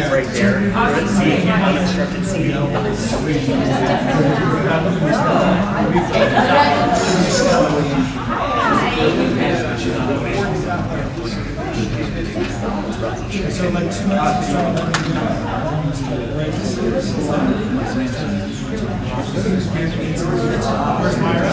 Right there, unobstructed seating. So like 2 minutes Where's Myra?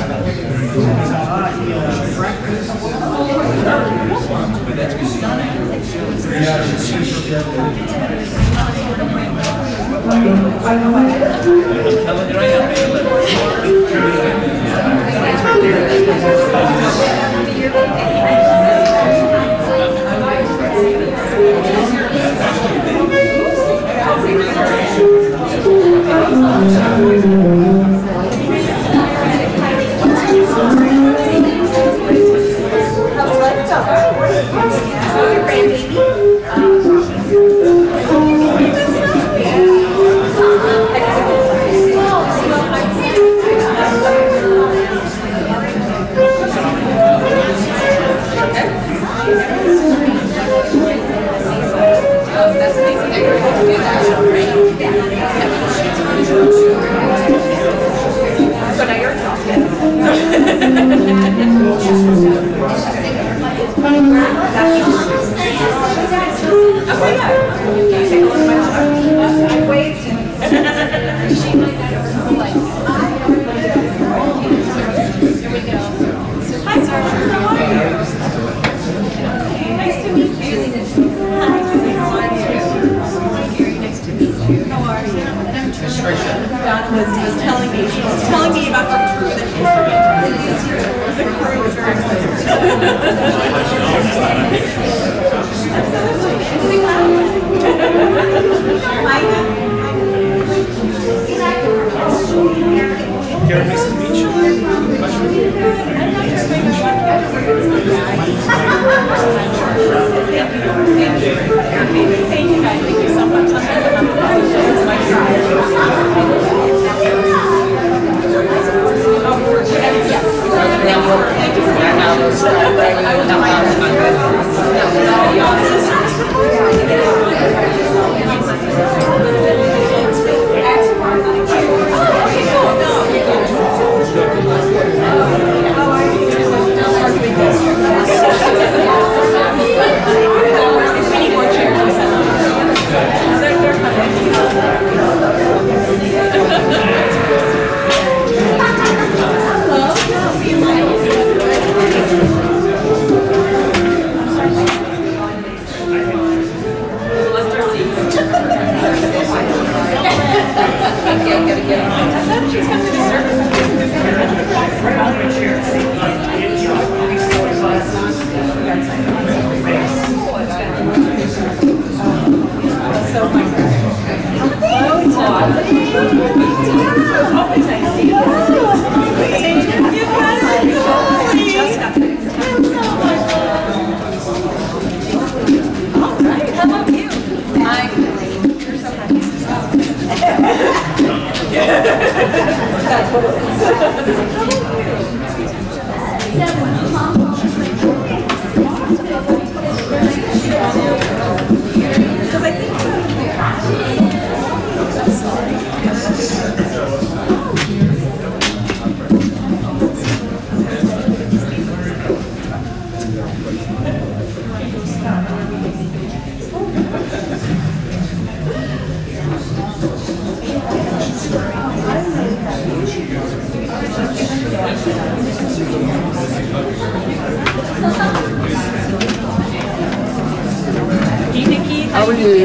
How are you? Yeah,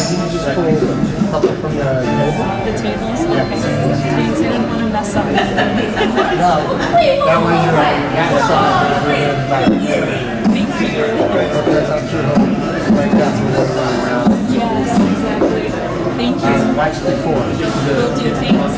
you can just pull a couple from the table. The tables? Yeah. Okay. Thanks, I didn't want to mess up. No, that way you're right side. Thank you. That's actually right down the water around. Yes, exactly. Actually, 4. We'll do things.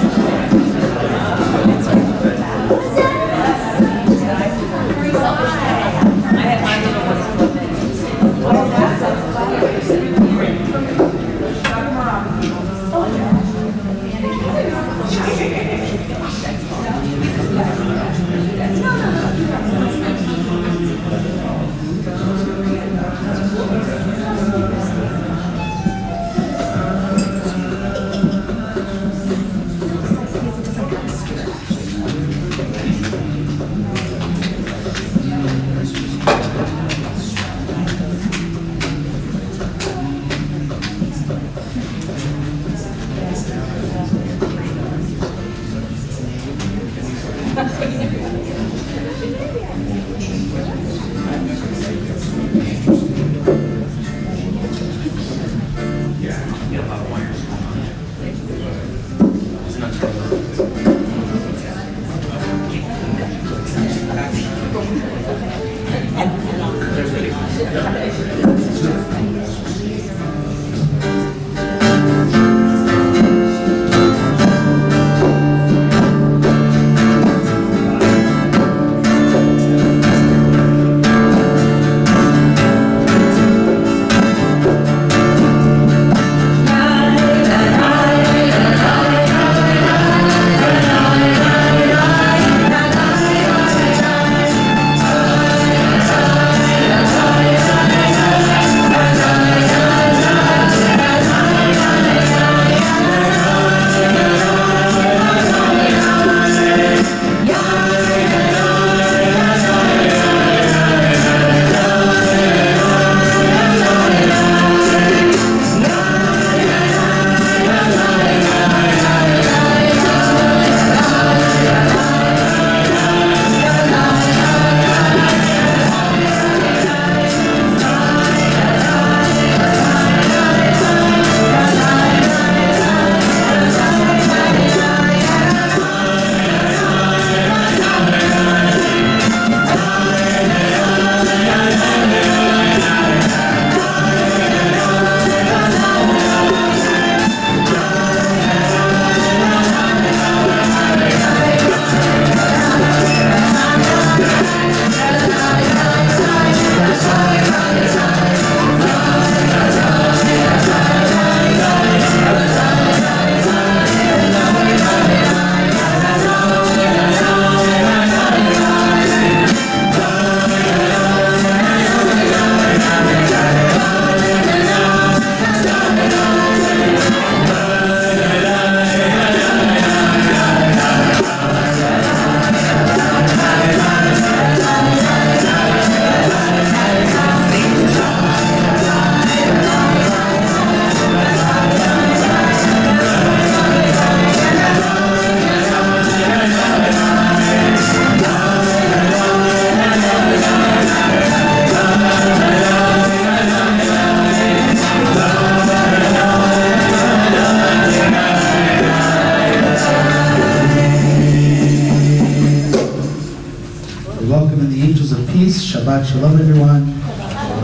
Shabbat Shalom, everyone.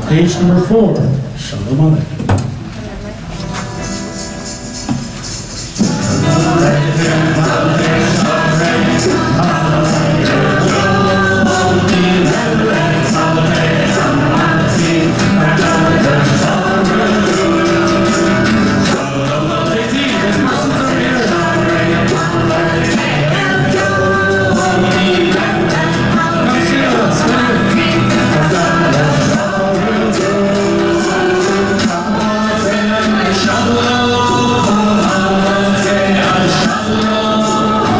Page number 4. Shalom Aleichem. Shalom.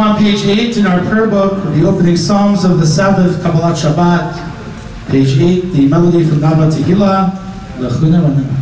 on page 8 in our prayer book, the opening Psalms of the Sabbath, Kabbalat Shabbat. Page 8, the melody from Nava Tehillah, Lechuna Ranana.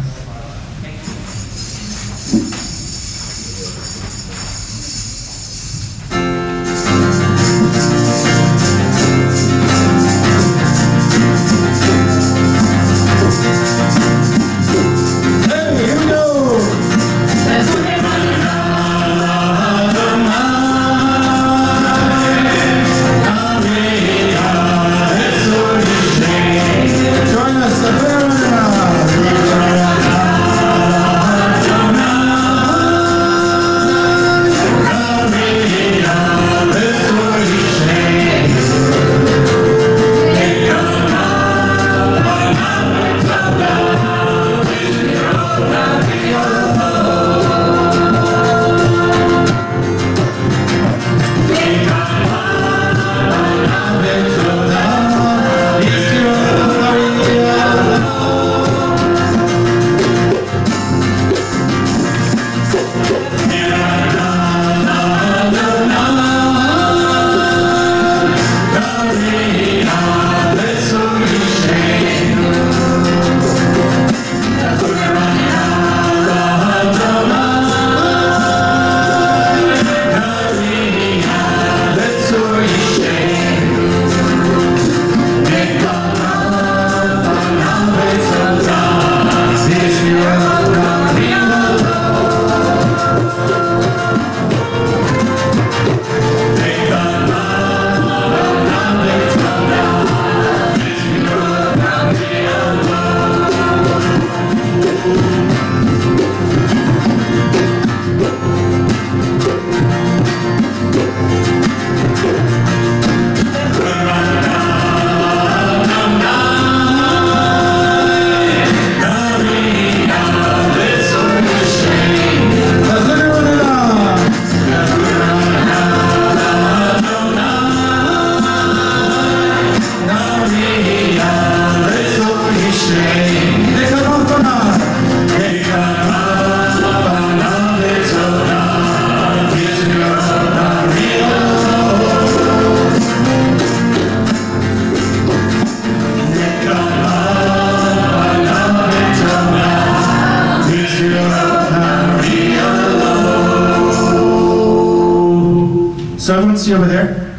So everyone see over there?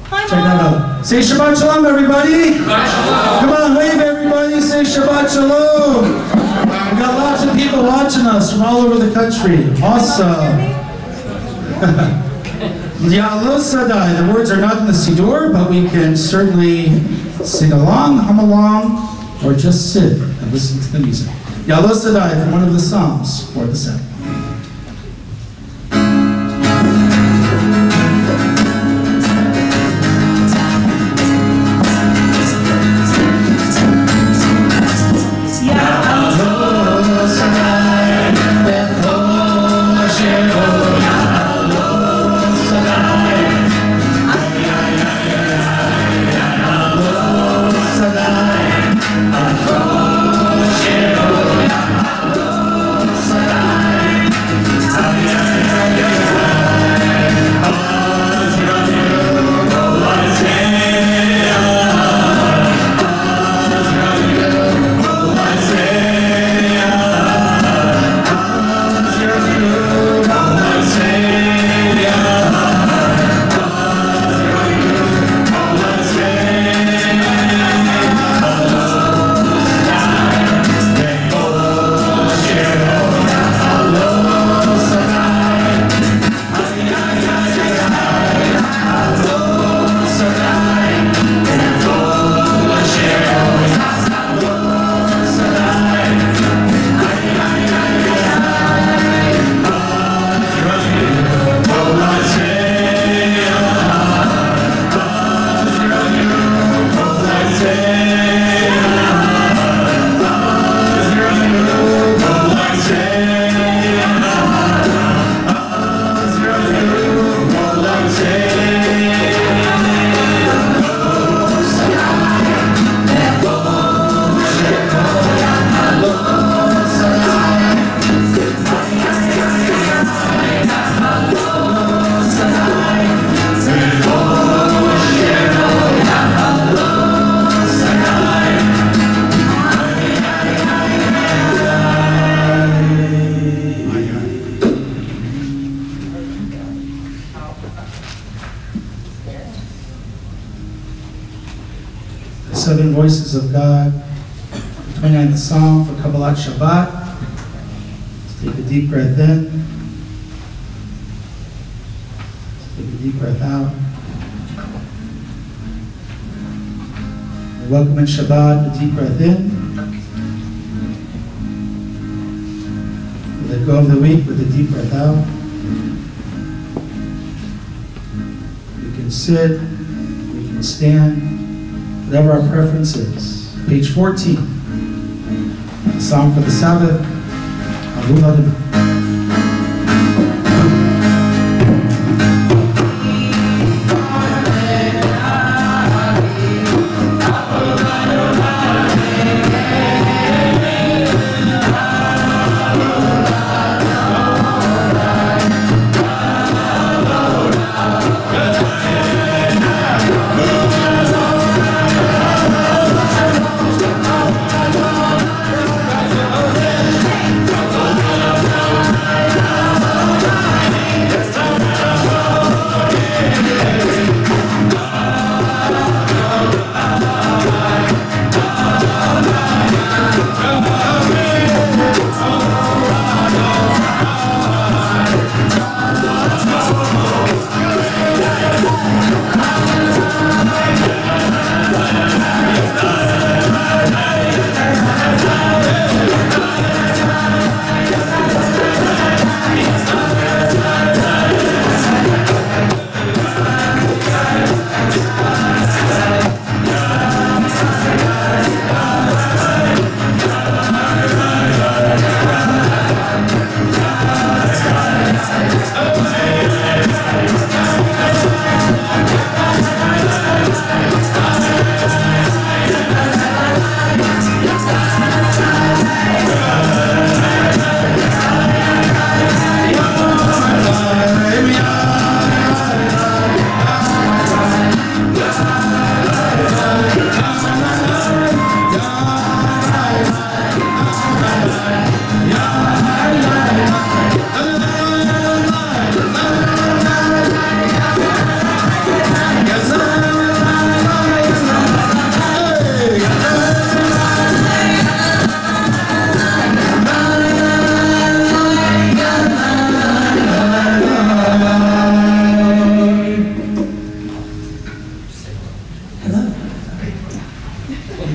Check that out. Say Shabbat Shalom, everybody. Come on, wave everybody. Say Shabbat Shalom. We've got lots of people watching us from all over the country. Awesome. Ya'alo Sadai. The words are not in the Siddur, but we can certainly sing along, hum along, or just sit and listen to the music. Ya'alo Sadai from one of the Psalms for the Sabbath. Sadai. Seven Voices of God, the 29th Psalm for Kabbalat Shabbat. Let's take a deep breath in. Let's take a deep breath out. Welcome in Shabbat, a deep breath in. Let go of the week with a deep breath out. We can sit, we can stand, whatever our preference is. Page 14, the Psalm for the Sabbath.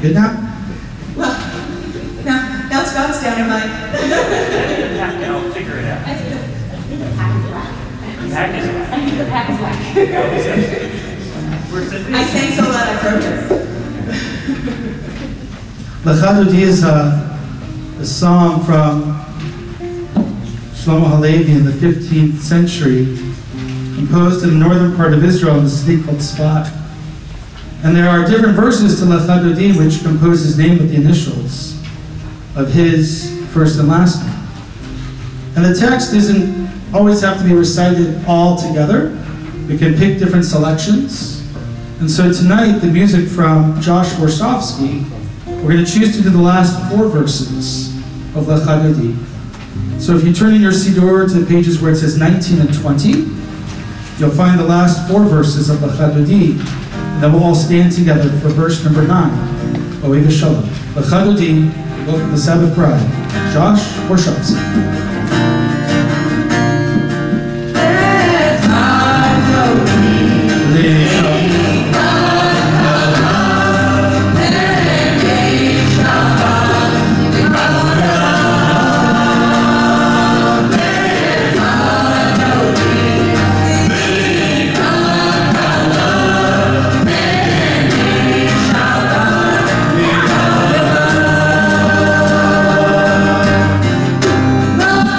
Good now? Well, now it's God's down in mine. I'll figure it out. The pack is whack. The pack is whack. I sang so loud I broke it. Lachadodi is a psalm from Shlomo Halevi in the 15th century, composed in the northern part of Israel in a city called Tzfat. And there are different verses to Lachadodi which compose his name with the initials of his first and last name. And the text doesn't always have to be recited all together. We can pick different selections. And so tonight, the music from Josh Worsofsky, we're going to choose to do the last 4 verses of Lachadodi. So if you turn in your Siddur to the pages where it says 19 and 20, you'll find the last 4 verses of Lachadodi. And then we'll all stand together for verse number 9. Ohev Shalom. Lachadodi, welcome the Sabbath bride. Josh Worsofsky. Love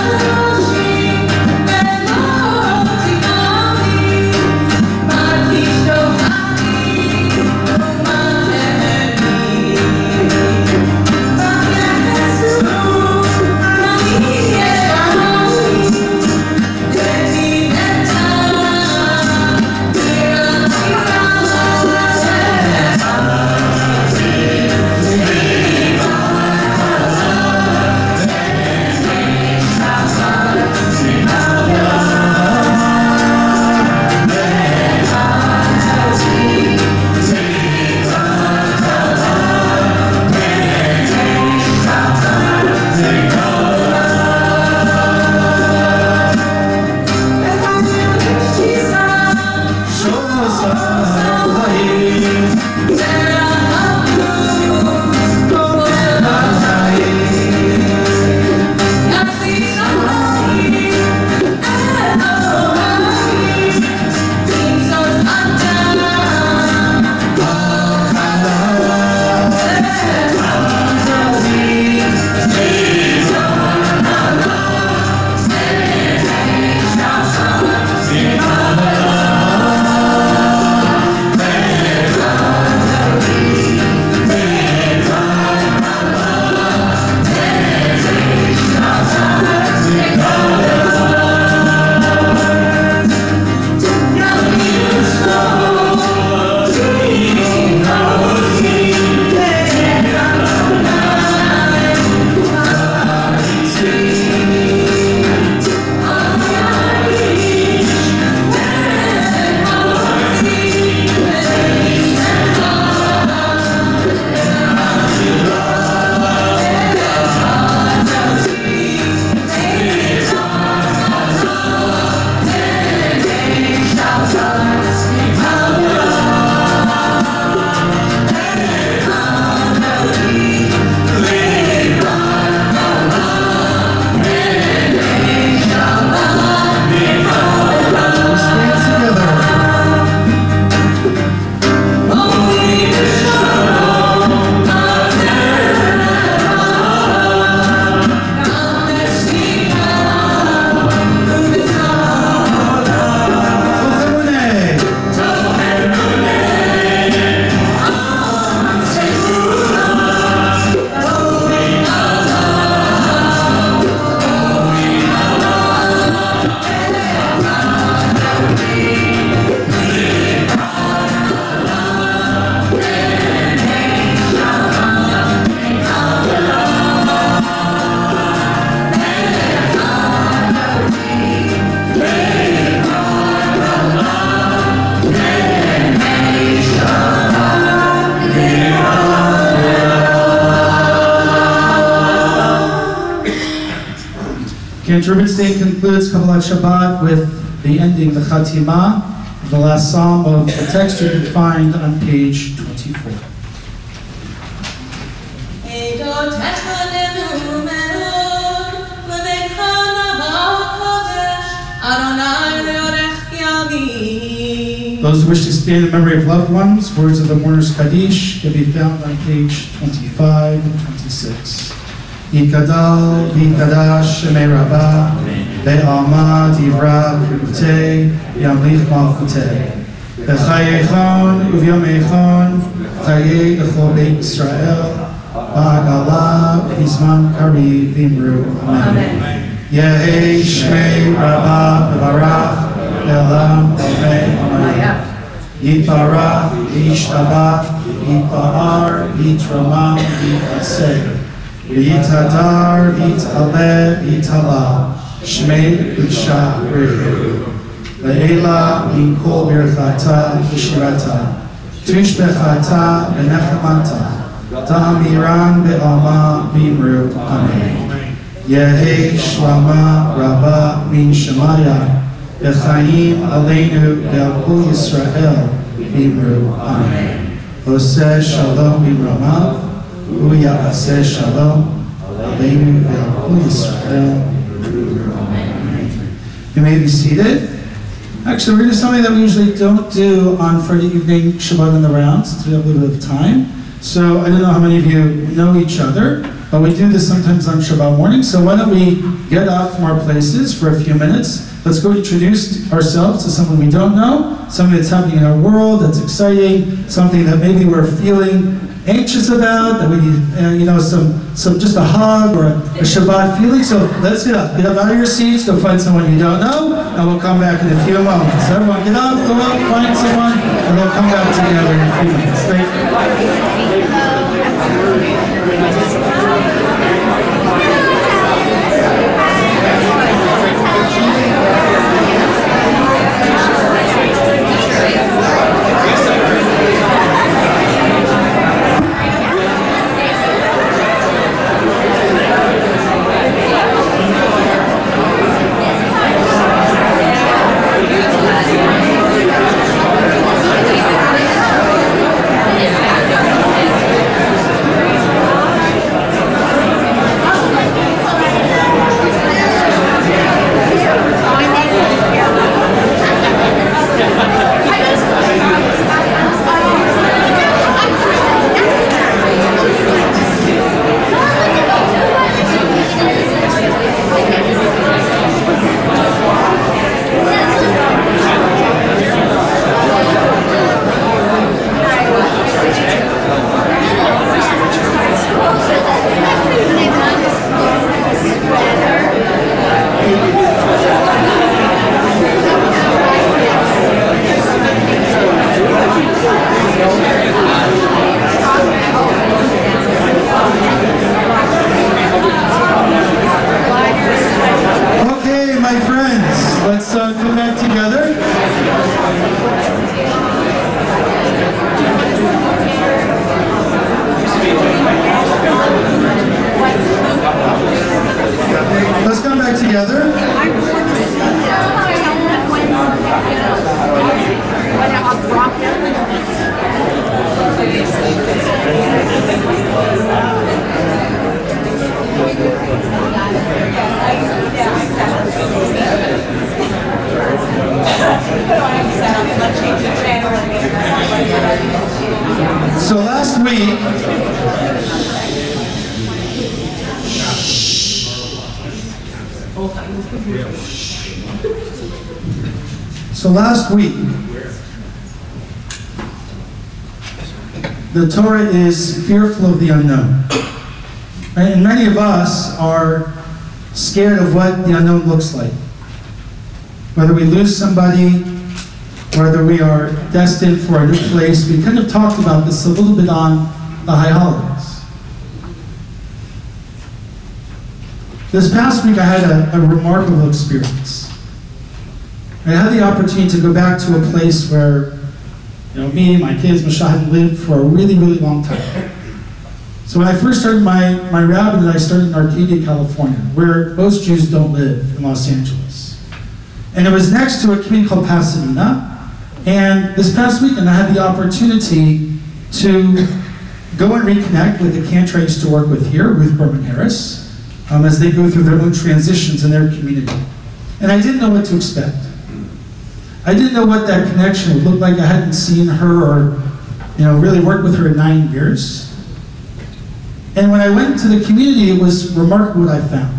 Cantor Rubinstein concludes Kabbalat Shabbat with the ending, the Chatimah, the last psalm of the text you can find on page 24. Those who wish to stand in memory of loved ones, words of the mourner's Kaddish can be found on page 25 and 26. Yikadal, Yikadash, Shemei Rabbah, Be'alma, Divra, Kripte, Yamlich Malchute. B'chayechon, Uvyomechon, Chaye D'chol Beit Yisrael, Ba'agala, B'izman Kari, Vimru, Amen. Yehei Shmei Rabbah, B'varach, Elam, Amen. Yitbarach, Yishtabach, Yitba'ar, Yitramam, Yitaseh. Yitadar, Yitaleh, Yitala, Shmei Kusha Rehu. Le'ela, Minkol Birchata, Yishirata. Tushbechata, Benechamata. Ta'amiran Be'alma, Vimru, Amen. Yehei Shlama, Rabbah, Min Shemaya. B'chaim Aleinu Be'alkul Yisrael, Vimru, Amen. Oseh Shalom B'ramav, Uya'aseh Shalom, Aleinu Be'alkul Yisrael, Vimru, Amen. You may be seated. Actually, we're going to do something that we usually don't do on Friday evening Shabbat in the round, since we have a little bit of time. So I don't know how many of you know each other, but we do this sometimes on Shabbat morning. So why don't we get up from our places for a few minutes. Let's go introduce ourselves to someone we don't know, something that's happening in our world that's exciting, something that maybe we're feeling anxious about, that we need, just a hug or a Shabbat feeling. So let's get up out of your seats, go find someone you don't know, and we'll come back in a few moments. So everyone get up, go up, find someone, and we'll come back together in a few minutes. Thank So last week, the Torah is fearful of the unknown. Right? And many of us are scared of what the unknown looks like. Whether we lose somebody, whether we are destined for a new place. We kind of talked about this a little bit on the High Holidays. This past week I had a remarkable experience. I had the opportunity to go back to a place where me, my kids, Masha hadn't lived for a really, really long time. So when I first started my rabbinate, I started in Arcadia, California, where most Jews don't live in Los Angeles. And it was next to a community called Pasadena. And this past weekend, I had the opportunity to go and reconnect with the cantor I used to work with here, Ruth Berman Harris, as they go through their own transitions in their community. And I didn't know what to expect. I didn't know what that connection would look like. I hadn't seen her or really worked with her in 9 years. And when I went to the community, it was remarkable what I found.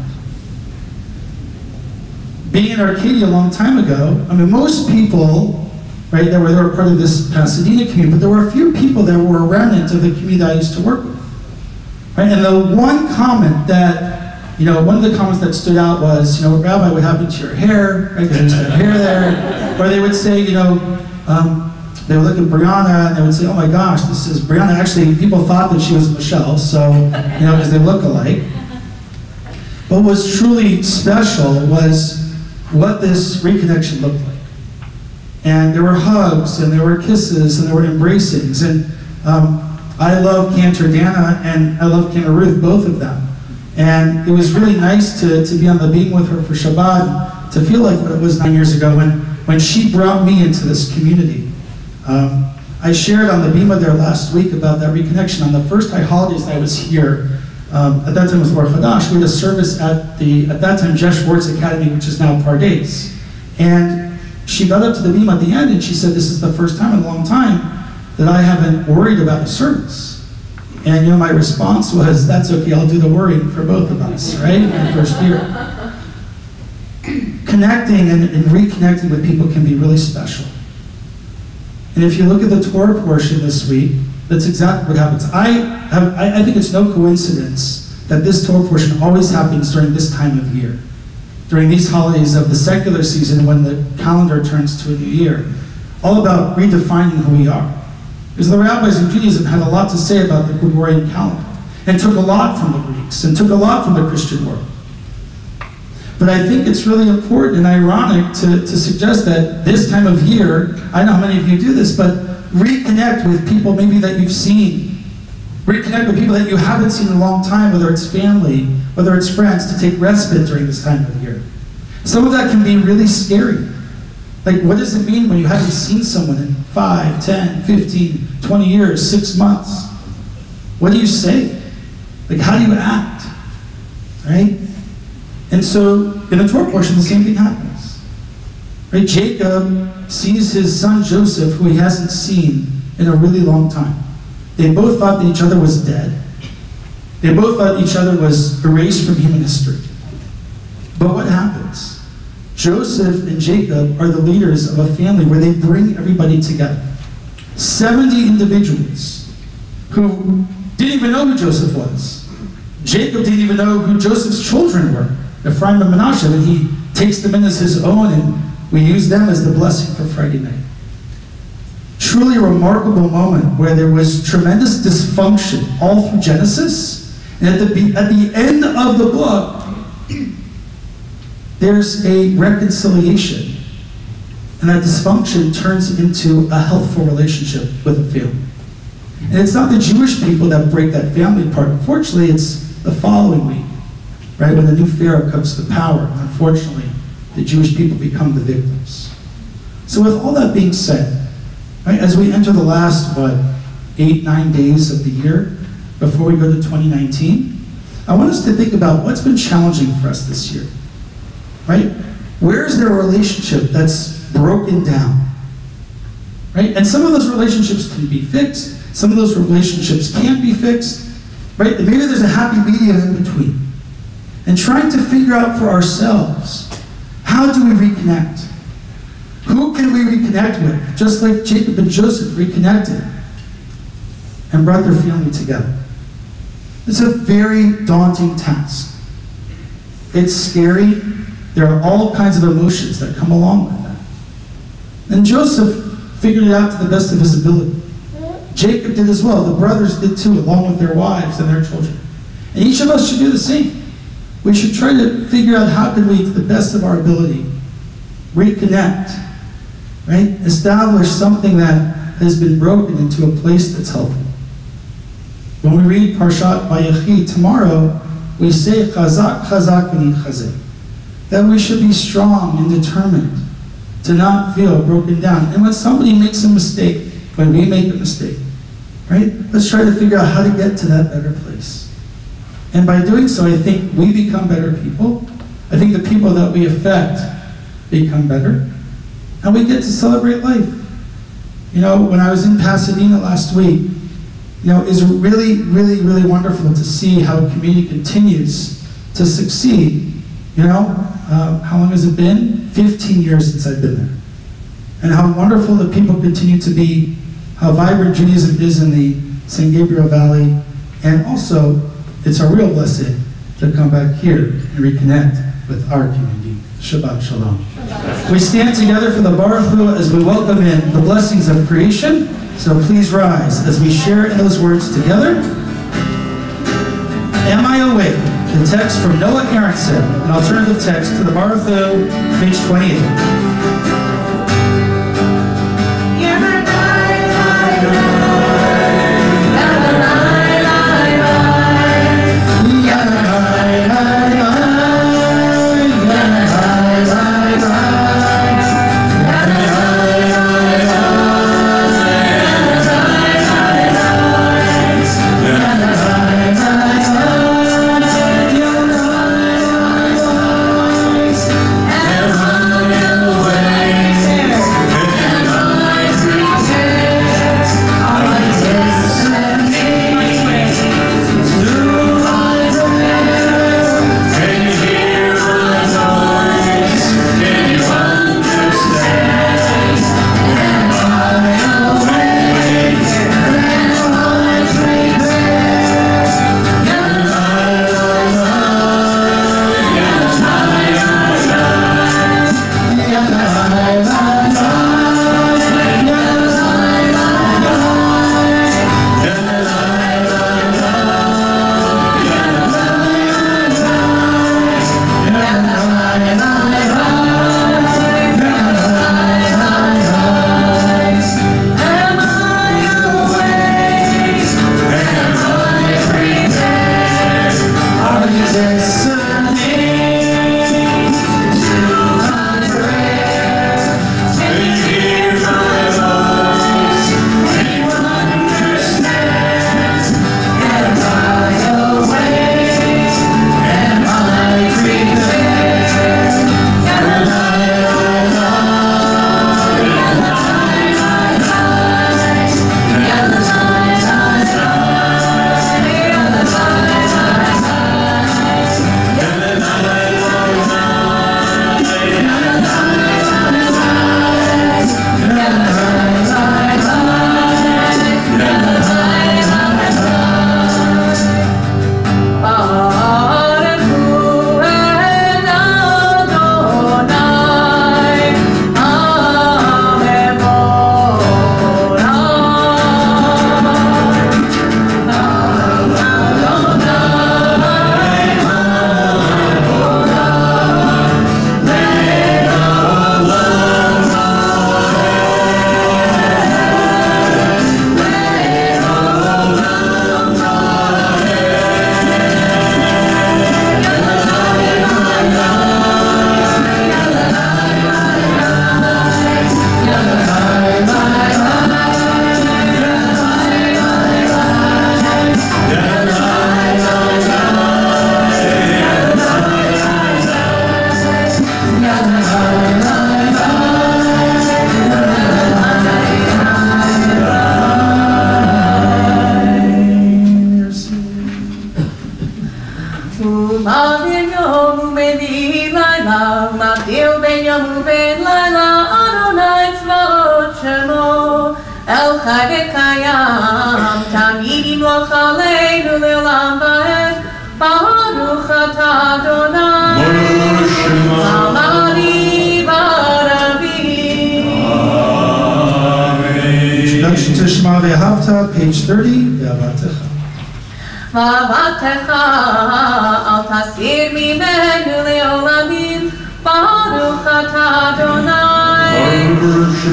Being in Arcadia a long time ago, I mean, most people, right, they were part of this Pasadena community, but there were a few people that were a remnant of the community I used to work with. Right? And the one comment that, one of the comments that stood out was, Rabbi, what happened to your hair? Right? Because there's hair there. Or they would say, they would look at Brianna and they would say, oh my gosh, this is Brianna. Actually, people thought that she was Michelle, so, because they look alike. But what was truly special was what this reconnection looked like. And there were hugs, and there were kisses, and there were embracings. And I love Cantor Dana, and I love Cantor Ruth, both of them. And it was really nice to be on the beam with her for Shabbat, to feel like what it was 9 years ago when she brought me into this community. I shared on the Bima there last week about that reconnection. On the first high holidays I was here, at that time it was Or Chadash, we had a service at that time, Jeff Schwartz Academy, which is now Pardes. And she got up to the Bima at the end and she said, this is the first time in a long time that I haven't worried about the service. And my response was, that's okay, I'll do the worrying for both of us, right? In the first year. Connecting and reconnecting with people can be really special. And if you look at the Torah portion this week, that's exactly what happens. I think it's no coincidence that this Torah portion always happens during this time of year, during these holidays of the secular season when the calendar turns to a new year, all about redefining who we are. Because the rabbis in Judaism had a lot to say about the Gregorian calendar, and took a lot from the Greeks, and took a lot from the Christian world. But I think it's really important and ironic to suggest that this time of year, I know how many of you do this, but reconnect with people maybe that you've seen. Reconnect with people that you haven't seen in a long time, whether it's family, whether it's friends, to take respite during this time of year. Some of that can be really scary. Like, what does it mean when you haven't seen someone in 5, 10, 15, 20 years, 6 months? What do you say? Like, how do you act? Right? And so, in the Torah portion, the same thing happens. Right? Jacob sees his son Joseph, who he hasn't seen in a really long time. They both thought that each other was dead. They both thought each other was erased from human history. But what happens? Joseph and Jacob are the leaders of a family where they bring everybody together. 70 individuals who didn't even know who Joseph was. Jacob didn't even know who Joseph's children were, Ephraim and Manasseh, and he takes them in as his own, and we use them as the blessing for Friday night. Truly a remarkable moment where there was tremendous dysfunction all through Genesis, and at the end of the book, there's a reconciliation, and that dysfunction turns into a healthful relationship with a family. And it's not the Jewish people that break that family apart. Unfortunately, it's the following week, right, when the new Pharaoh comes to power. Unfortunately, the Jewish people become the victims. So with all that being said, right, as we enter the last, 8, 9 days of the year before we go to 2019, I want us to think about what's been challenging for us this year, right? Where is there a relationship that's broken down, right? And some of those relationships can be fixed. Some of those relationships can't be fixed, right? And maybe there's a happy medium in between. And trying to figure out for ourselves, how do we reconnect? Who can we reconnect with? Just like Jacob and Joseph reconnected and brought their family together. It's a very daunting task. It's scary. There are all kinds of emotions that come along with that. And Joseph figured it out to the best of his ability. Jacob did as well. The brothers did too, along with their wives and their children. And each of us should do the same. We should try to figure out how can we, to the best of our ability, reconnect, right? Establish something that has been broken into a place that's healthy. When we read Parshat Vayechi tomorrow, we say chazak, chazak, v'nitchazek. That we should be strong and determined to not feel broken down. And when somebody makes a mistake, when we make a mistake, right? Let's try to figure out how to get to that better place. And by doing so, I think we become better people. I think the people that we affect become better. And we get to celebrate life. You know, when I was in Pasadena last week, you know, it's really, really, really wonderful to see how a community continues to succeed. You know, how long has it been? 15 years since I've been there. And how wonderful the people continue to be, how vibrant Judaism is in the San Gabriel Valley, and also, it's a real blessing to come back here and reconnect with our community. Shabbat Shalom. We stand together for the Baruch Hu as we welcome in the blessings of creation. So please rise as we share in those words together. Am I awake? The text from Noah Aronson, an alternative text to the Baruch Hu, page 28. Introduction to Shema Ve'ahavta, page 30, Ve'avatecha. ואהבתך אל תסיר ממנו לעולמים, ברוך אתה אדוני,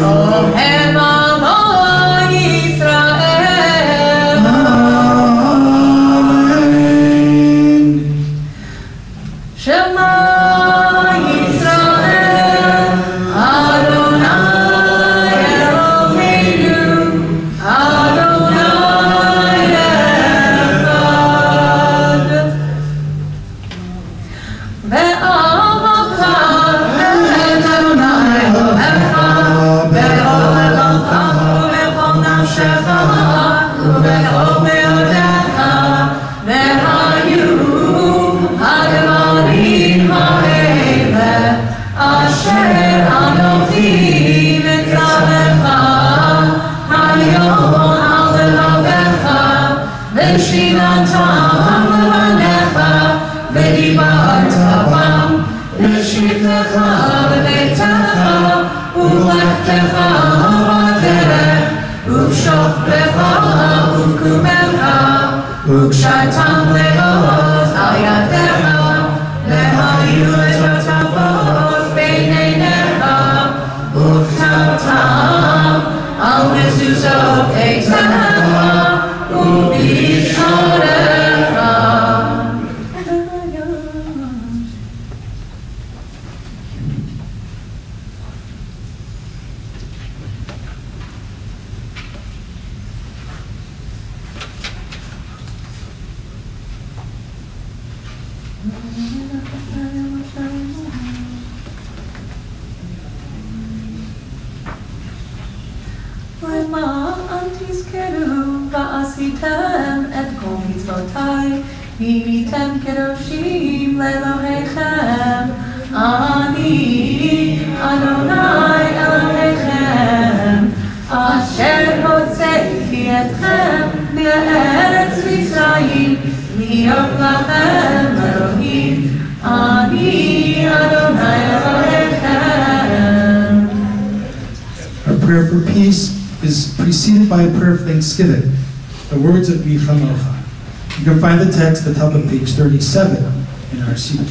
אוהב עמו ישראל. ושיננתם לבניך ודיברת בם בשבתך בביתך ובלכתך בדרך ובשוכבך ובקומך וקשרתם לאות על ידיך והיו לטוטפות בין עיניך וכתבתם על מזוזות ביתך ובשעריך. למען תזכרו ועשיתם את כל מצוותיי והייתם קדושים לאלוהיכם אני אדוני אלוהיכם אשר הוצאתי אתכם מארץ מצרים להיות לכם אלוהים אני אדוני אלוהיכם. Our prayer for peace is preceded by a prayer of thanksgiving, the words of Michamocha. You can find the text at the top of page 37 in our seat.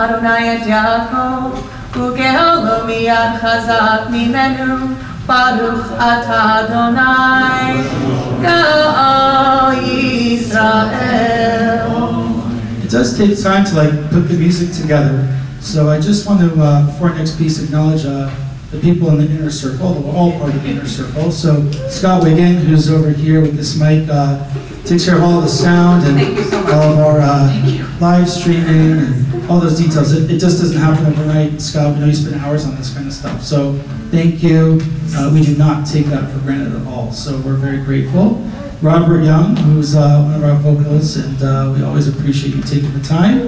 אדוני את יעקב, וגאלו מיד חזק ממנו, ברוך אתה אדוני, גאל ישראל. It does take time to put the music together, so I just want to, before our next piece, acknowledge the people in the inner circle. We're all part of the inner circle. So Scott Wiggin, who's over here with this mic, takes care of all the sound and all of our live streaming and all those details. It just doesn't happen overnight. Scott, we know you spend hours on this kind of stuff. So thank you. We do not take that for granted at all. So we're very grateful. Robert Young, who's one of our vocalists, and we always appreciate you taking the time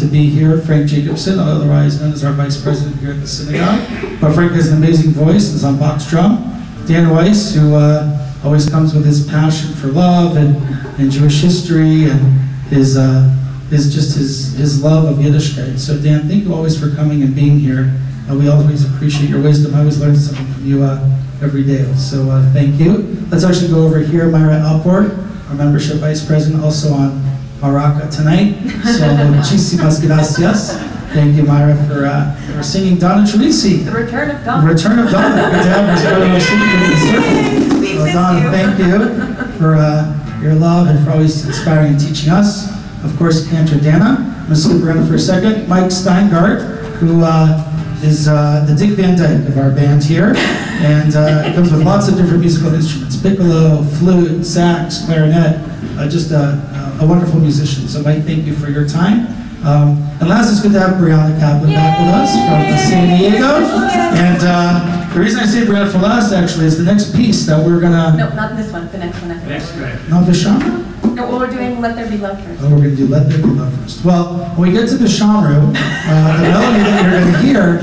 to be here. Frank Jacobson, otherwise known as our vice president here at the synagogue. But Frank has an amazing voice, is on box drum. Dan Weiss, who always comes with his passion for love and Jewish history and his love of Yiddishkeit. So Dan, thank you always for coming and being here. We always appreciate your wisdom. I always learn something from you every day. So thank you. Let's actually go over here. Myra Alport, our membership vice president, also on maraca tonight. So, muchísimas gracias. Thank you, Myra, for singing Donna Teresi. The return of The Donna. return of Donna. Good to have her join our singing in the circle. We So, miss Donna, you. thank you for your love and for always inspiring and teaching us. Of course, Cantor Dana. I'm going to skip around for a second. Mike Steingart, who is the Dick Van Dyke of our band here, and comes with lots of different musical instruments: piccolo, flute, sax, clarinet. Just a wonderful musician. So, Mike, thank you for your time. And last, it's good to have Brianna Kaplan back with us from San Diego. And the reason I say Brianna for last, actually, is the next piece that we're gonna. No, not this one. The next one. Next, right. Not Vishamru? No, well, we're doing Let There Be Love first. Oh, we're going to do Let There Be Love first. Well, when we get to Vishamru, the melody that you're going to hear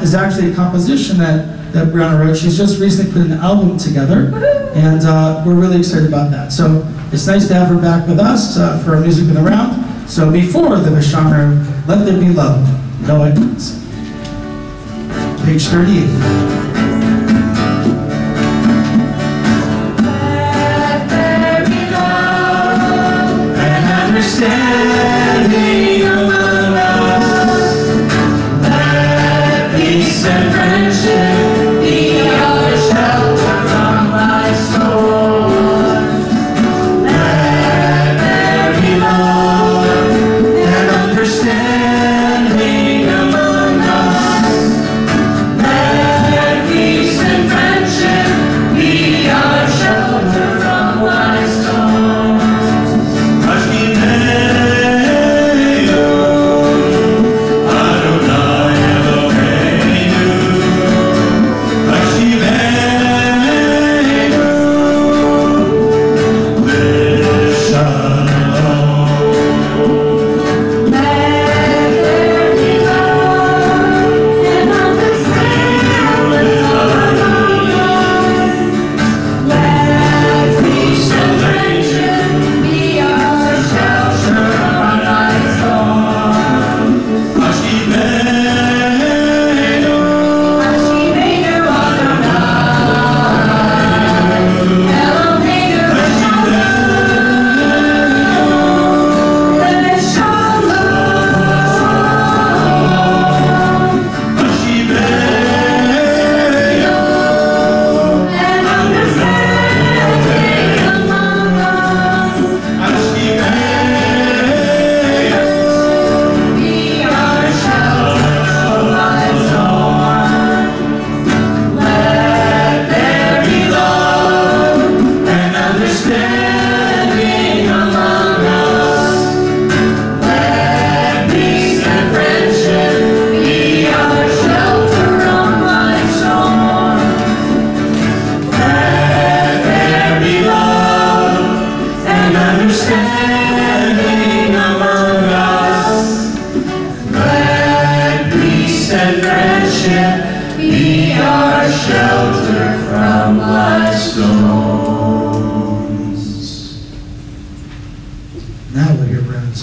is actually a composition that Brianna wrote. She's just recently put an album together, and we're really excited about that. So it's nice to have her back with us for our Music in the Round. So before the Vishamru, Let There Be Love, no ideas. Page 38. Understanding among us, let peace and friendship be our shelter from life's storms. Let there be love and understanding among us. Let peace and friendship be our shelter from life's storms.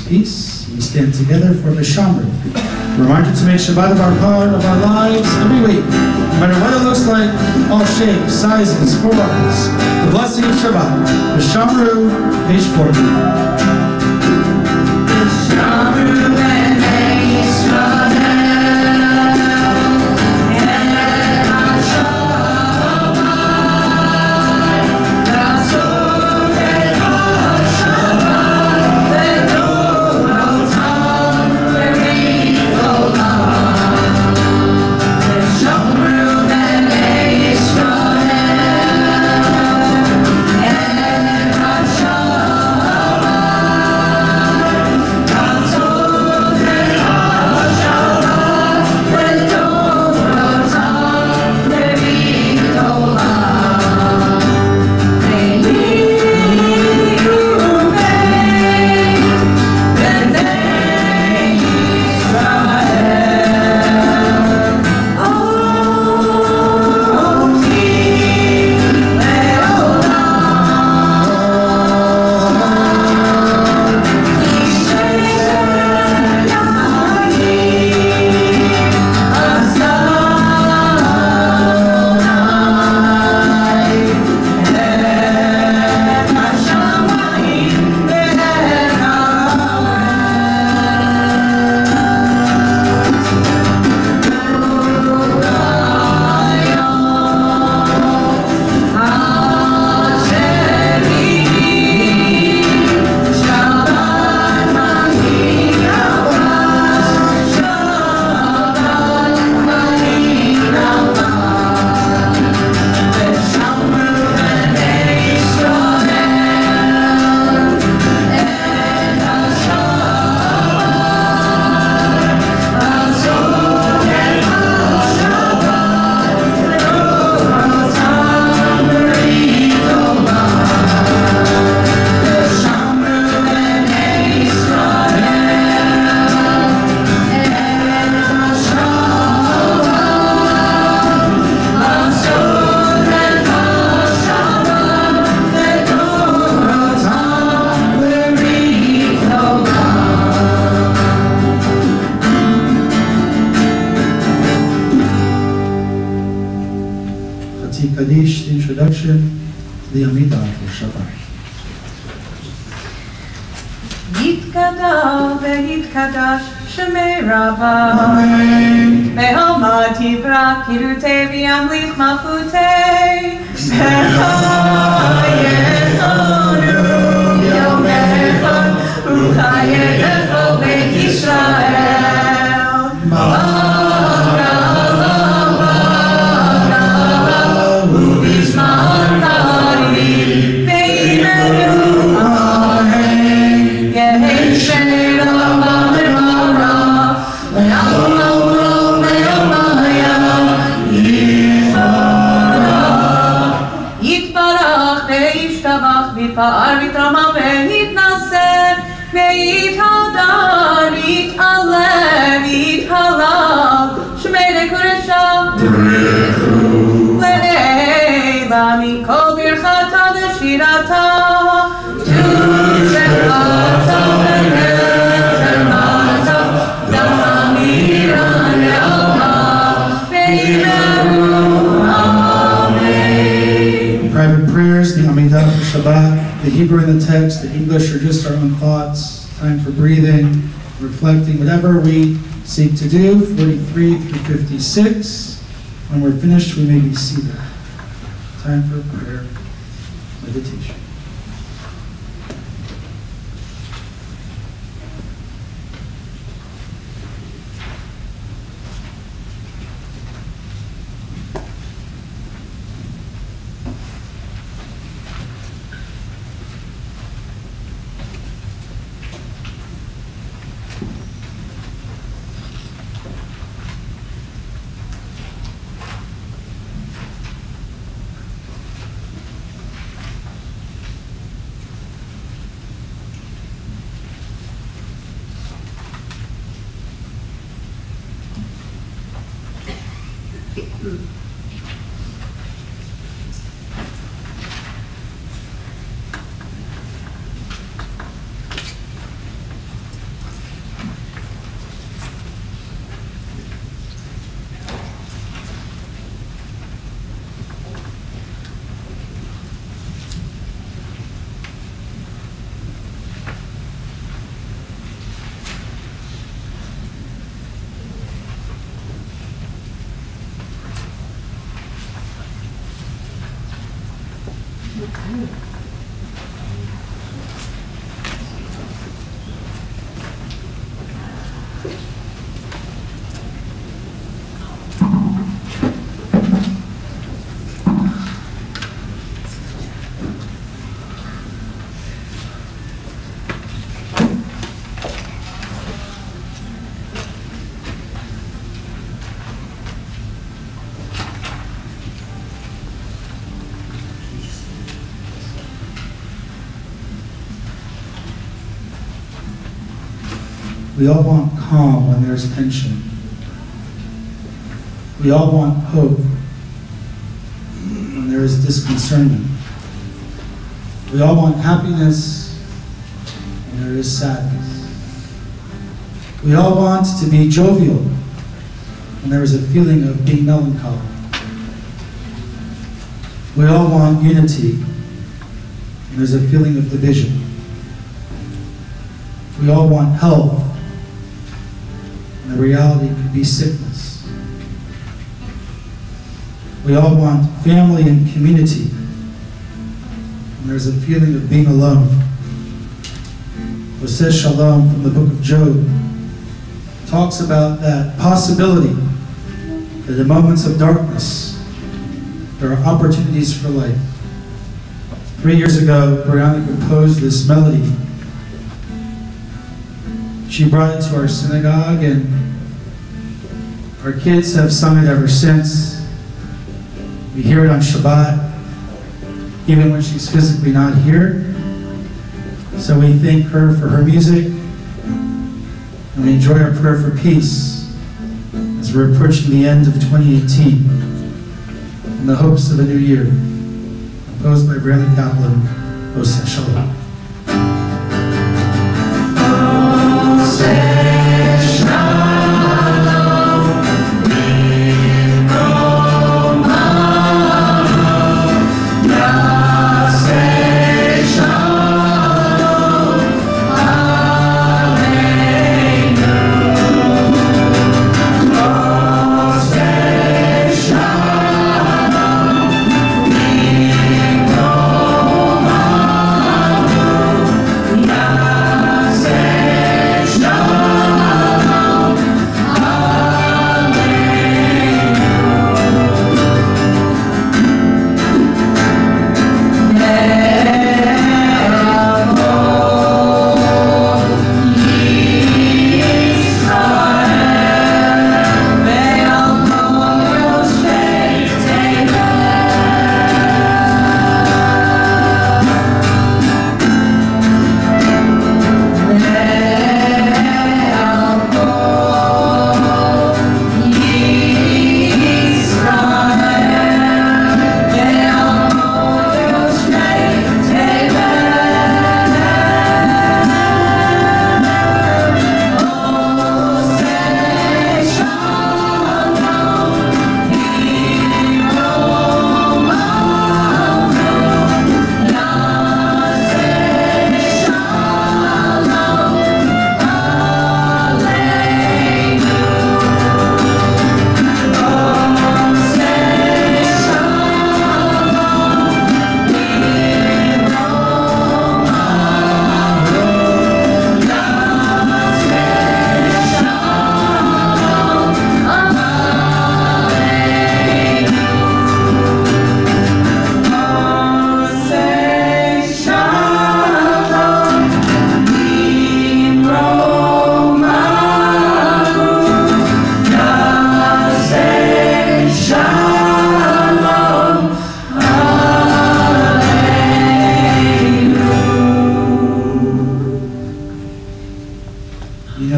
Peace. We stand together for Vishamru. Reminder to make Shabbat of our part of our lives every week. No matter what it looks like, all shapes, sizes, forms. The blessing of Shabbat. Vishamru, page 40. Vishamru b'nei Yisrael. Israel. introduction to the Amidah for Shabbat. יתקדש ויתקדש שמי רבה. Amen. בהמה תברא פירוטי וימליך מלכותי. וחיינו יום אחד וחייך בית ישראל. ובזמן קריב בימינו ויתפאר ויתרמה ויתנשא ויתהדר ויתעלה ויתהלל שמי קודשה לעילה מכל ברכתה ושירתה תושבתה ונתמתה דמירה נעמה וימרו אמן. Private prayers, the Amidah for Shabbat, the Hebrew in the text, the English are just our own thoughts, time for breathing, reflecting, whatever we seek to do, 43 through 56. When we're finished, we may be seated. Time for prayer, meditation. We all want calm when there's tension. We all want hope when there is disconcernment. We all want happiness when there is sadness. We all want to be jovial when there is a feeling of being melancholy. We all want unity when there's a feeling of division. We all want health, and the reality could be sickness. We all want family and community, and there's a feeling of being alone. Oseh Shalom from the book of Job talks about that possibility that in moments of darkness, there are opportunities for light. 3 years ago, Brianna composed this melody. She brought it to our synagogue, and our kids have sung it ever since. We hear it on Shabbat, even when she's physically not here. So we thank her for her music, and we enjoy our prayer for peace as we're approaching the end of 2018 in the hopes of a new year. Composed by Brandon Kaplan, Oseh Shalom.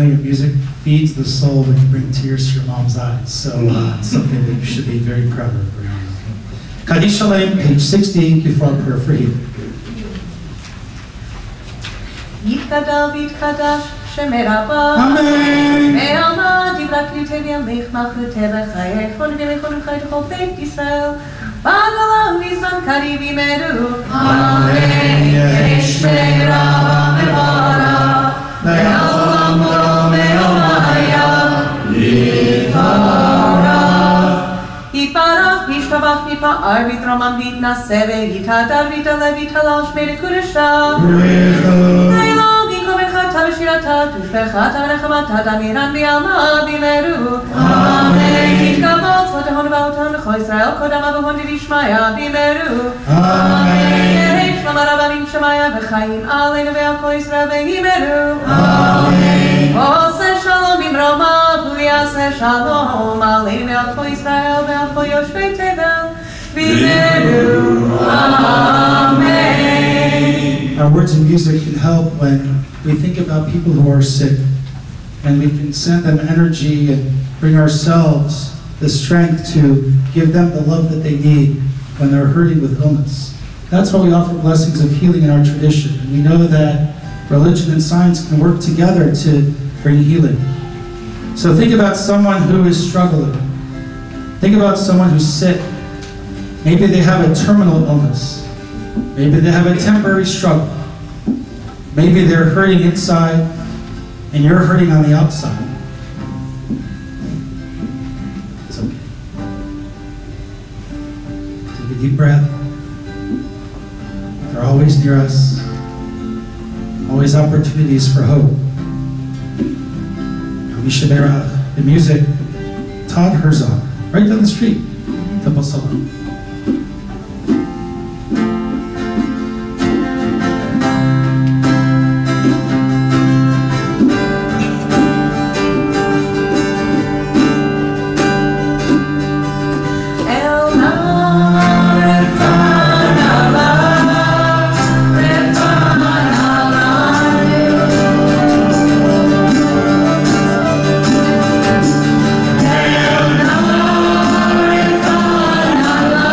telling you, music feeds the soul when you bring tears to your mom's eyes. So it's something that you should be very proud of. Kaddish Shalem, page 16, before our prayer for healing. יתגדל ויתקדש שמי רבה. Amen. ועלמא דברת ליטי וילך מלכותי וחייך ונביא לכונן חי לכל בית ישראל. בגלם בזמן קריב ימרו. אמן ישמי רבה מברך. לעולם ורומא היה יתברך וישתבח ויפאר ויתרומם ויתנשא ויתהדר ויתעלה ויתהלל שמי לקודשה. לעילום ינקום ברכתה ושירתה תושבחתה ונחמתה תמירן בעלמא במהרו. אמן יתכבוד צבאות ובאותן לכל ישראל קודמה בהון דבשמיא במהרו. אמן יהי שלום רבה מן שמיא וחיים עלינו ועל כל ישראל במהרו. אמן עושה שלום במרומיו ויעשה שלום עלינו ועל כל ישראל ועל כל יושבי תבל במהרו. אמן. Our words and music can help when we think about people who are sick, and we can send them energy and bring ourselves the strength to give them the love that they need when they're hurting with illness. That's why we offer blessings of healing in our tradition. And we know that religion and science can work together to bring healing. So think about someone who is struggling. Think about someone who's sick. Maybe they have a terminal illness. Maybe they have a temporary struggle. Maybe they're hurting inside and you're hurting on the outside. It's okay. Take a deep breath. They're always near us. Always opportunities for hope. The music, Todd Herzog, right down the street, Temple Salam. La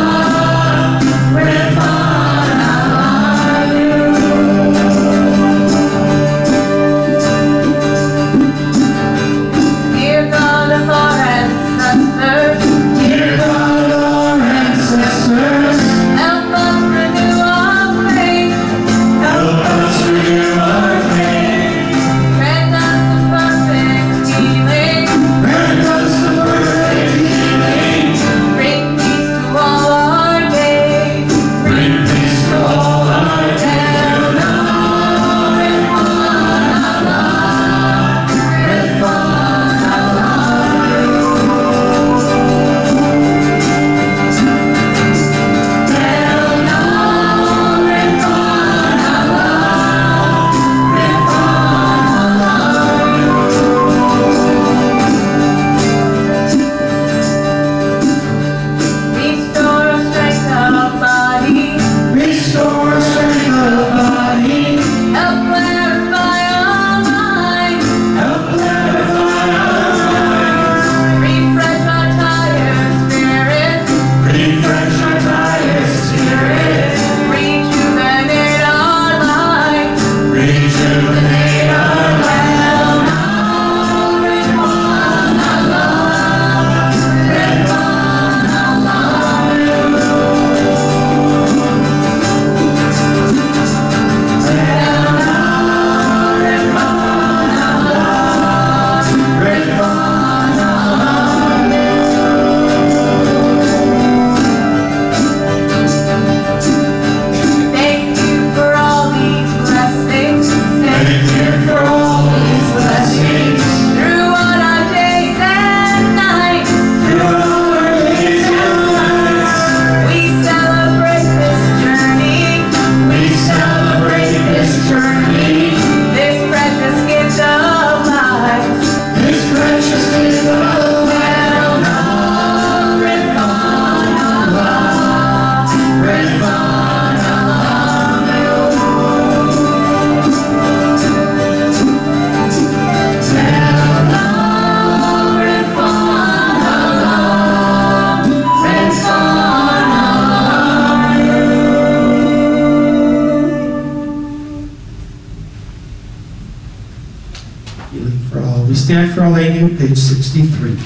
stand for Aleinu, page 63.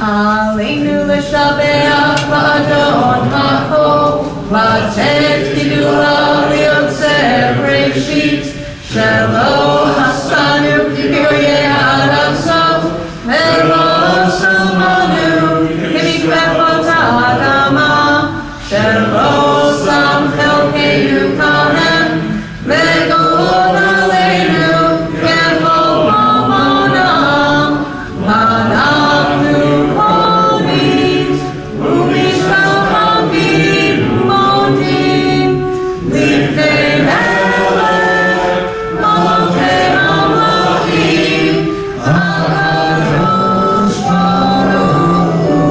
Aleinu l'shabeach ba'adon ma'cho, v'atet gidula li'otzeh breshit, shelo hasanu kiryeh haraso, velo samanu k'mikvefot ha'adama, shelo sam chelkeinu kahem, v'god aleinu k'chol mamonam, v'anachnu komis, u'mishpachim modim, l'ifnei melech, malchei hamlachim, HaKadosh Baruch Hu.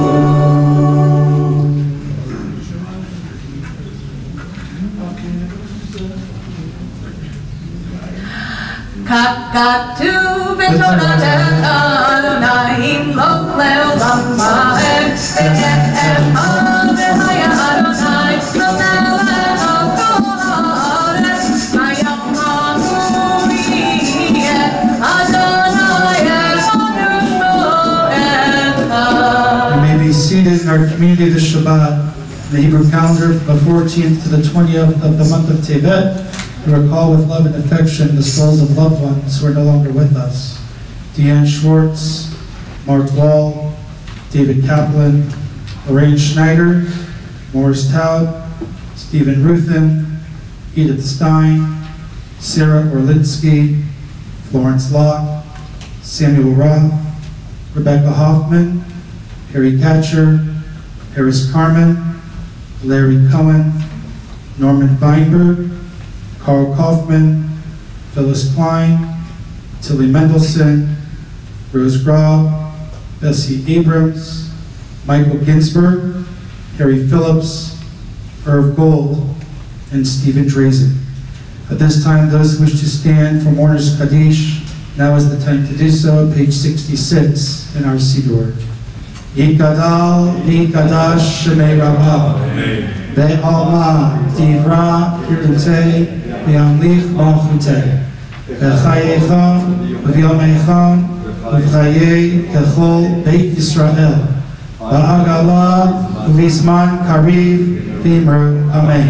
Katu betorat Adonai lo leolam ma'ed ve'em ha'vehaya Adonai lo melech kol ha'aretz hayom ha'muriyeh Adonai echad You may be seated in our community this Shabbat, the Hebrew calendar, from the 14th to the 20th of the month of Tevet. We recall with love and affection the souls of loved ones who are no longer with us. Deanne Schwartz, Mark Wall, David Kaplan, Lorraine Schneider, Morris Taub, Stephen Ruthin, Edith Stein, Sarah Orlinsky, Florence Locke, Samuel Roth, Rebecca Hoffman, Harry Katcher, Harris Carmen, Larry Cohen, Norman Feinberg, Carl Kaufman, Phyllis Klein, Tilly Mendelson, Rose Graub, Bessie Abrams, Michael Ginsberg, Harry Phillips, Irv Gold, and Stephen Drazen. At this time, those who wish to stand for Mourners Kaddish, now is the time to do so, page 66 in our Siddur. Yikadal, Yikadash, Shemei Rabbah, Be'alma, Divra, Pirutei, V'yamlich Malchutei, V'chayechon, V'yomechon, V'chayei Kechol Beit Yisrael, V'agala, V'zman Kariv, V'imru, Amen.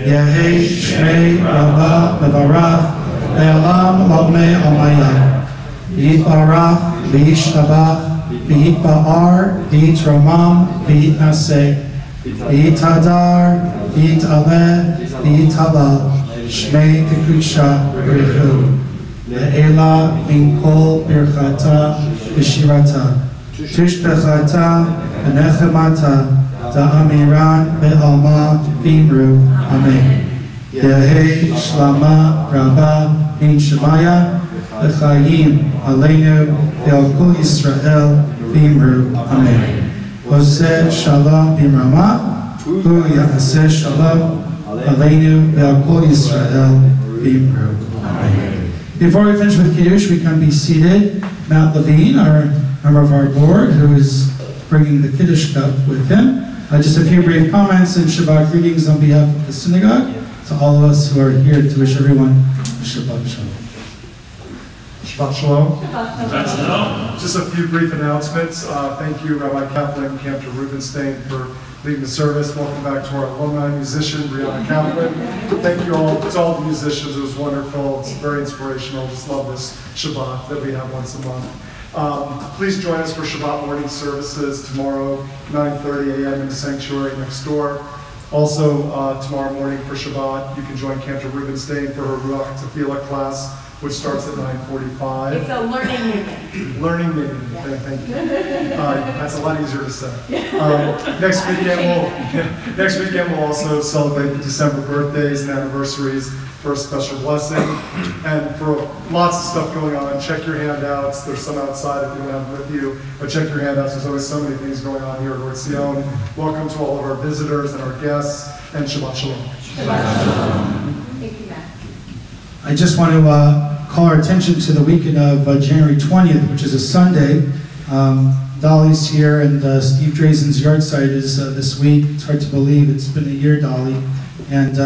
Yehei Shmei Rabbah Mevarach, Ve'alam Lomei Almaya, V'yitbarach, V'yishtabach, V'yitba'ar, V'yitramam, V'yitnaseh, V'yitadar, V'yitaleh, V'yitalal, Shmei Tekudsha B'richu, Ve'ela Min Kol Birchata V'shirata, Tishbechata V'nechemata, Da'amiran Be'alma V'imru, Amen. Yehei Shlama Rabbah Min Shemaya, V'chayim Aleinu Ve'al Kol Yisrael V'imru, Amen. Oseh Shalom B'Ramah, Hu Yaseh Shalom Aleinu Ve'al Kol Yisrael V'imru, Amen. Before we finish with Kiddush, we can be seated. Matt Levine, our member of our board, who is bringing the Kiddush cup with him. Just a few brief comments and Shabbat greetings on behalf of the synagogue to all of us who are here to wish everyone a Shabbat Shalom. Shabbat Shalom. Just a few brief announcements. Thank you, Rabbi Kaplan, Cantor Rubenstein, for leading the service. Welcome back to our alumni musician, Brianna Kaplan. Thank you all to all the musicians. It was wonderful. It's very inspirational. Just love this Shabbat that we have once a month. Please join us for Shabbat morning services tomorrow, 9:30 a.m. in the sanctuary next door. Also, tomorrow morning for Shabbat, you can join Cantor Rubenstein for her Ruach Tefillah class, which starts at 9:45. It's a learning meeting. Learning meeting, thank you. That's a lot easier to say. Next weekend we'll also celebrate the December birthdays and anniversaries for a special blessing. And for lots of stuff going on, check your handouts. There's some outside if you don't have them with you, but check your handouts. There's always so many things going on here at Tzion. Welcome to all of our visitors and our guests, and Shabbat Shalom. Shabbat Shalom. Thank you, Matt. I just want to call our attention to the weekend of January 20th, which is a Sunday. Dolly's here, and Steve Drazen's yard site is this week. It's hard to believe it's been a year, Dolly, and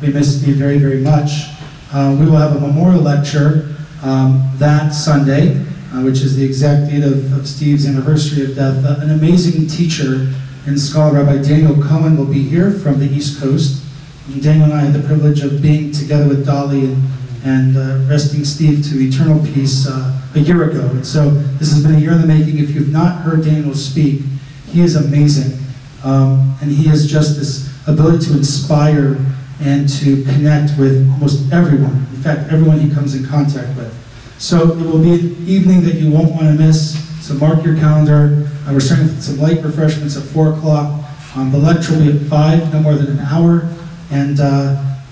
we miss Steve very, very much. We will have a memorial lecture that Sunday, which is the exact date of Steve's anniversary of death. An amazing teacher and scholar, Rabbi Daniel Cohen, will be here from the East Coast. And Daniel and I had the privilege of being together with Dolly and resting Steve to eternal peace a year ago. And so this has been a year in the making. If you've not heard Daniel speak, he is amazing. And he has just this ability to inspire and to connect with almost everyone. In fact, everyone he comes in contact with. So it will be an evening that you won't want to miss. So mark your calendar. We're starting with some light refreshments at 4 o'clock. The lecture will be at 5, no more than an hour. And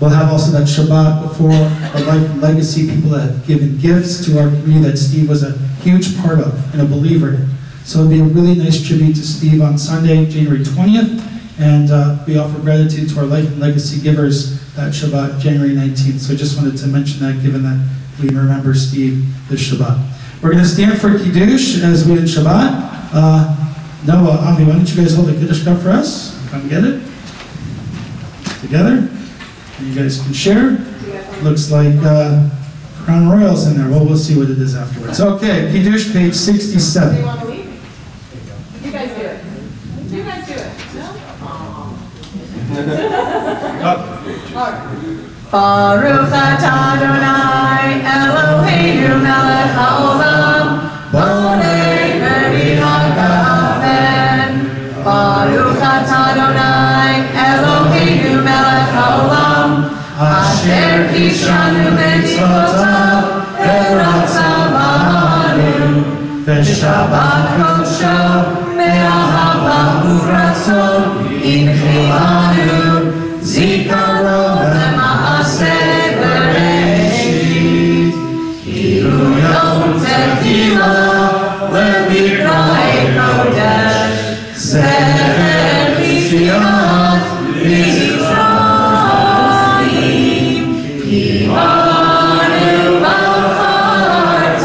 we'll have also that Shabbat before our Life and Legacy, people that have given gifts to our community that Steve was a huge part of and a believer in. So it'll be a really nice tribute to Steve on Sunday, January 20th. And we offer gratitude to our Life and Legacy givers that Shabbat, January 19th. So I just wanted to mention that, given that we remember Steve this Shabbat. We're going to stand for Kiddush as we did Shabbat. Noah, Avi, why don't you guys hold the Kiddush cup for us? Come get it. Together. You guys can share. Looks like Crown Royal's in there. Well, we'll see what it is afterwards. Okay, Kiddush, page 67. Do you want to leave? You guys do it. You guys do it. No? All right. Baruch atah Adonai Eloheinu melech haolam bonei beri ha'gafen. Baruch atah Adonai Eloheinu melech haolam asher kishanu b'mitzvotav v'ratzav banu v'shabbat kodsho me'ahava uvratzon imchilanu zikaron למעשה בראשית, כאילו יום תפילה למקראי קודש, זכר לציון מצרים, קיבלנו בחרת,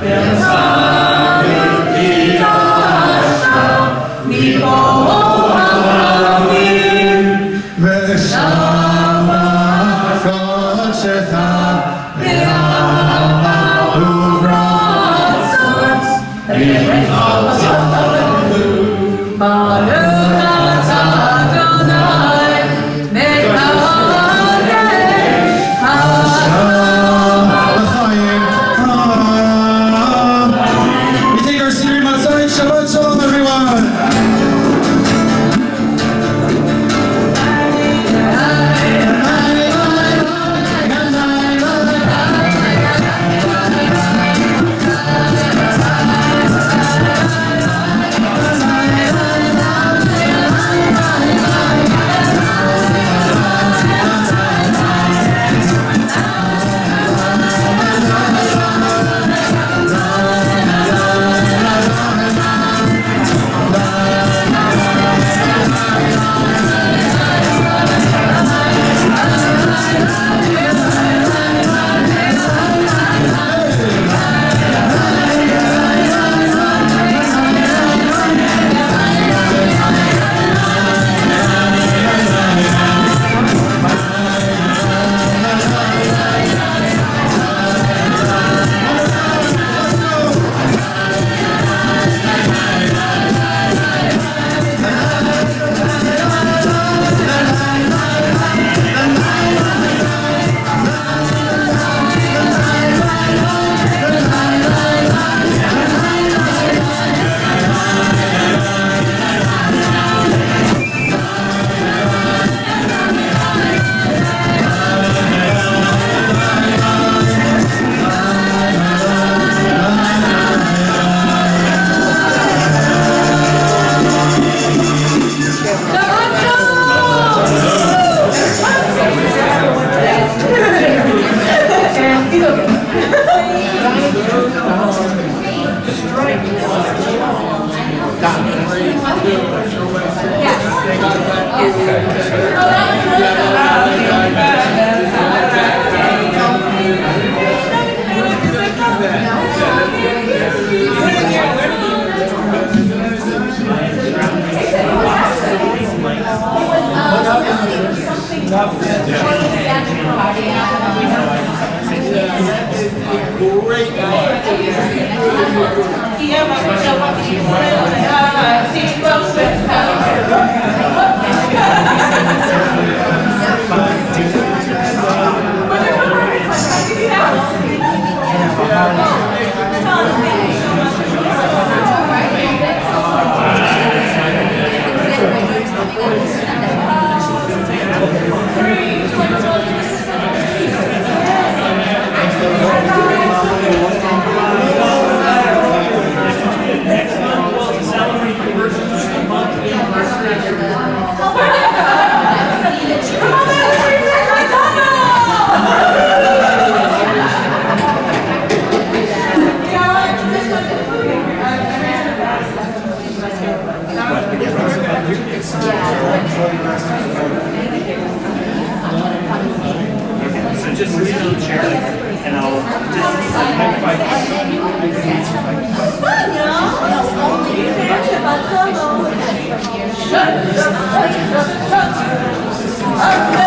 ויצאנו קידשת, מכל העמים, ושמה קודשך, באהבה וברצון, ברוך אתה אדוני, מקדש השלום. We take our seat outside. Shabbat Shalom, everyone. Something So just leave it on the chair and I'll just Shut